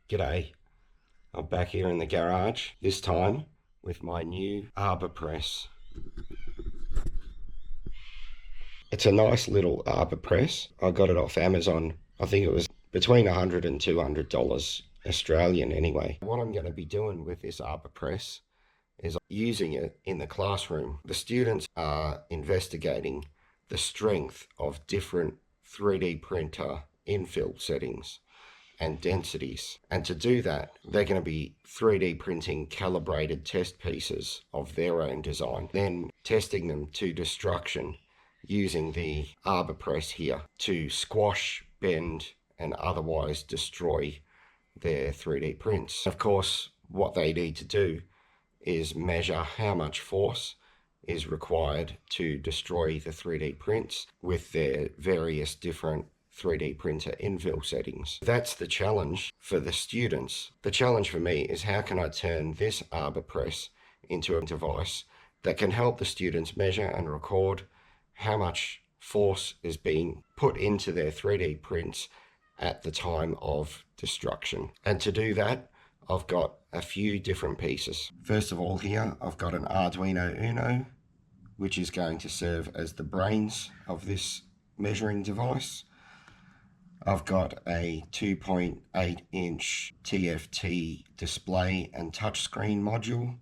G'day, I'm back here in the garage, this time with my new Arbor Press. It's a nice little Arbor Press. I got it off Amazon. I think it was between $100 and $200 Australian anyway. What I'm going to be doing with this Arbor Press is using it in the classroom. The students are investigating the strength of different 3D printer infill settings and densities. And to do that, they're going to be 3D printing calibrated test pieces of their own design, then testing them to destruction using the Arbor Press here to squash, bend, and otherwise destroy their 3D prints. Of course, what they need to do is measure how much force is required to destroy the 3D prints with their various different 3D printer infill settings. That's the challenge for the students. The challenge for me is how can I turn this Arbor Press into a device that can help the students measure and record how much force is being put into their 3D prints at the time of destruction. And to do that, I've got a few different pieces. First of all, here I've got an Arduino-Uno, which is going to serve as the brains of this measuring device. I've got a 2.8-inch TFT display and touchscreen module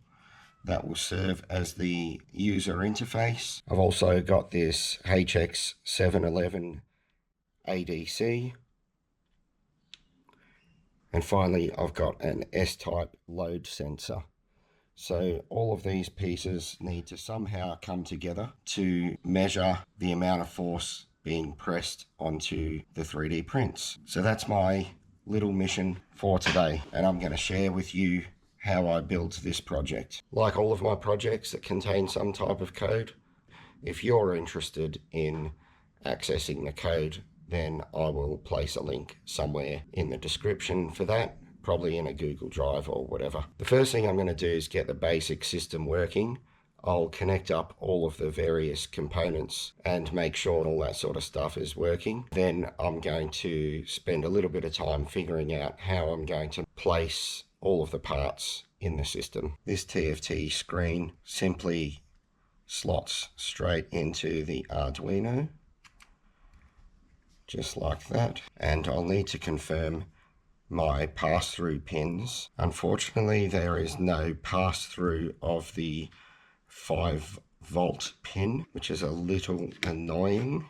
that will serve as the user interface. I've also got this HX711 ADC. And finally, I've got an S-type load sensor. So all of these pieces need to somehow come together to measure the amount of force being pressed onto the 3D prints. So that's my little mission for today, and I'm going to share with you how I built this project. Like all of my projects that contain some type of code, if you're interested in accessing the code, then I will place a link somewhere in the description for that, probably in a Google Drive or whatever. The first thing I'm going to do is get the basic system working. I'll connect up all of the various components and make sure all that sort of stuff is working. Then I'm going to spend a little bit of time figuring out how I'm going to place all of the parts in the system. This TFT screen simply slots straight into the Arduino, just like that. And I'll need to confirm my pass-through pins. Unfortunately, there is no pass-through of the 5-volt pin, which is a little annoying.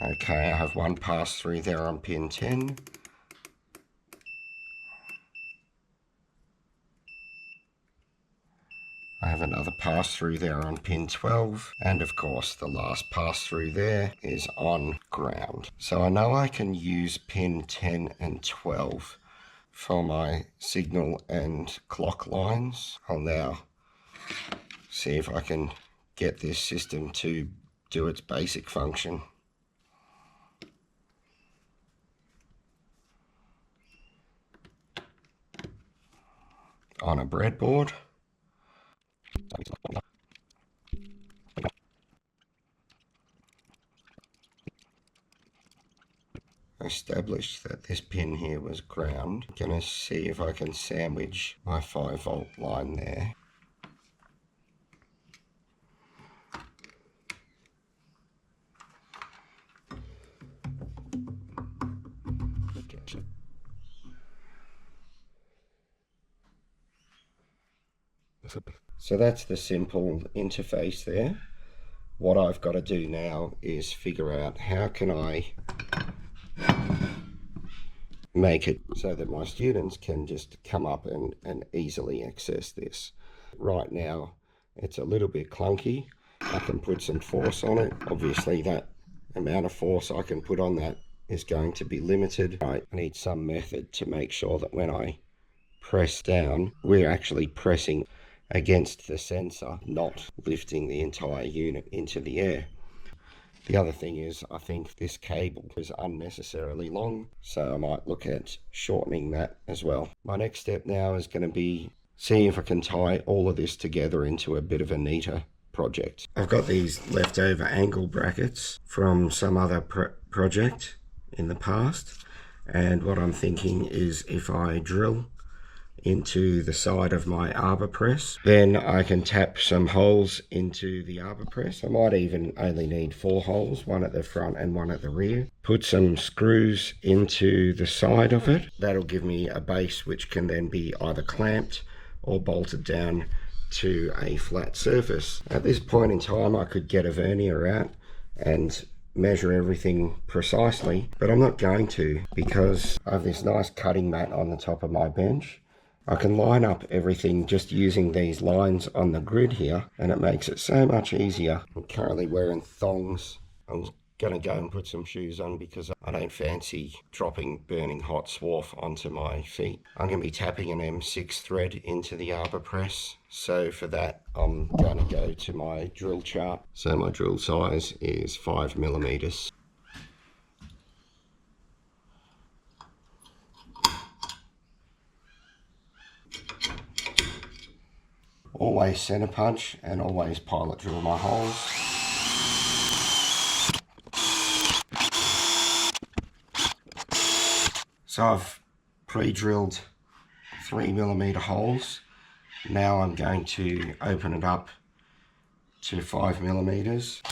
Okay, I have one pass through there on pin 10. I have another pass through there on pin 12. And of course, the last pass through there is on ground. So I know I can use pin 10 and 12 for my signal and clock lines. I'll now see if I can get this system to do its basic function. On a breadboard. Established that this pin here was ground. I'm gonna see if I can sandwich my 5-volt line there. So that's the simple interface there. What I've got to do now is figure out how can I make it so that my students can just come up and easily access this. Right now it's a little bit clunky. I can put some force on it. Obviously that amount of force I can put on that is going to be limited. I need some method to make sure that when I press down, we're actually pressing against the sensor, not lifting the entire unit into the air. The other thing is, I think this cable is unnecessarily long, so I might look at shortening that as well. My next step now is going to be seeing if I can tie all of this together into a bit of a neater project. I've got these leftover angle brackets from some other project in the past, and what I'm thinking is if I drill into the side of my Arbor Press, then I can tap some holes into the Arbor Press. I might even only need 4 holes, one at the front and one at the rear. Put some screws into the side of it. That'll give me a base which can then be either clamped or bolted down to a flat surface. At this point in time, I could get a vernier out and measure everything precisely, but I'm not going to, because I have this nice cutting mat on the top of my bench. I can line up everything just using these lines on the grid here, and it makes it so much easier. I'm currently wearing thongs. I'm going to go and put some shoes on because I don't fancy dropping burning hot swarf onto my feet. I'm going to be tapping an M6 thread into the Arbor Press. So for that, I'm going to go to my drill chart. So my drill size is 5mm. Always center punch and always pilot drill my holes. So I've pre-drilled 3mm holes. Now I'm going to open it up to 5mm.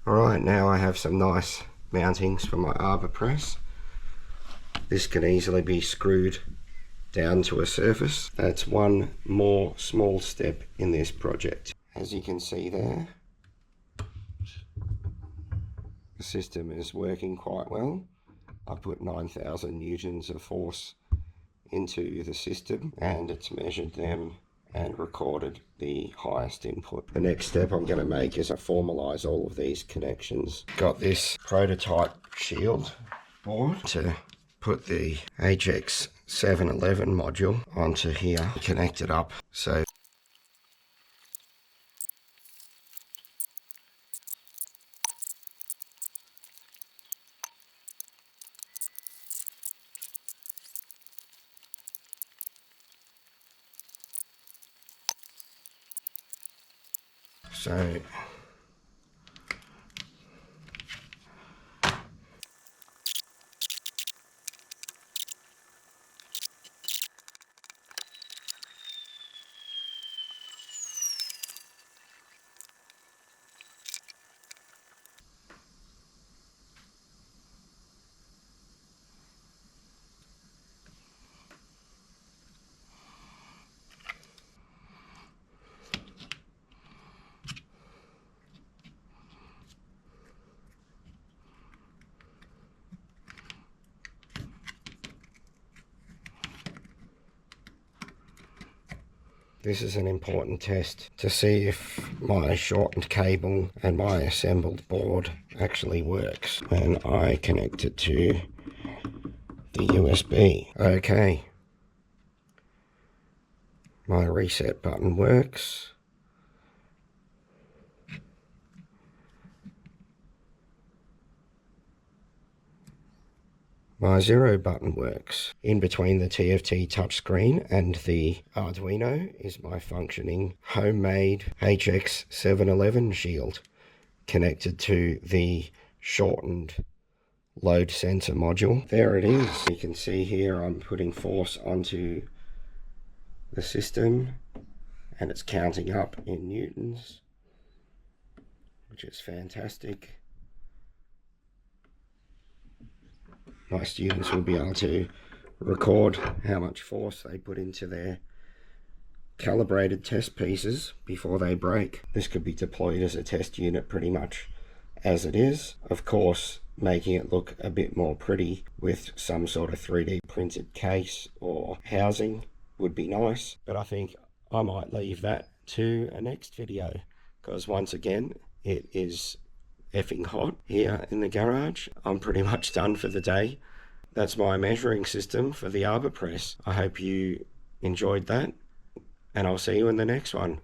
Alright, now I have some nice mountings for my Arbor Press. This can easily be screwed down to a surface. That's one more small step in this project. As you can see there, the system is working quite well. I put 9,000 newtons of force into the system and it's measured them and recorded the highest input. The next step I'm going to make is I formalize all of these connections. Got this prototype shield board to put the HX711 module onto here, connect it up so this is an important test to see if my shortened cable and my assembled board actually works when I connect it to the USB. Okay, my reset button works. My 0 button works. In between the TFT touchscreen and the Arduino is my functioning homemade HX711 shield connected to the shortened load sensor module. There it is. You can see here I'm putting force onto the system and it's counting up in newtons, which is fantastic. My students will be able to record how much force they put into their calibrated test pieces before they break. This could be deployed as a test unit pretty much as it is. Of course, making it look a bit more pretty with some sort of 3D printed case or housing would be nice, but I think I might leave that to a next video, because once again it is effing hot here in the garage. I'm pretty much done for the day. That's my measuring system for the Arbor Press. I hope you enjoyed that, and I'll see you in the next one.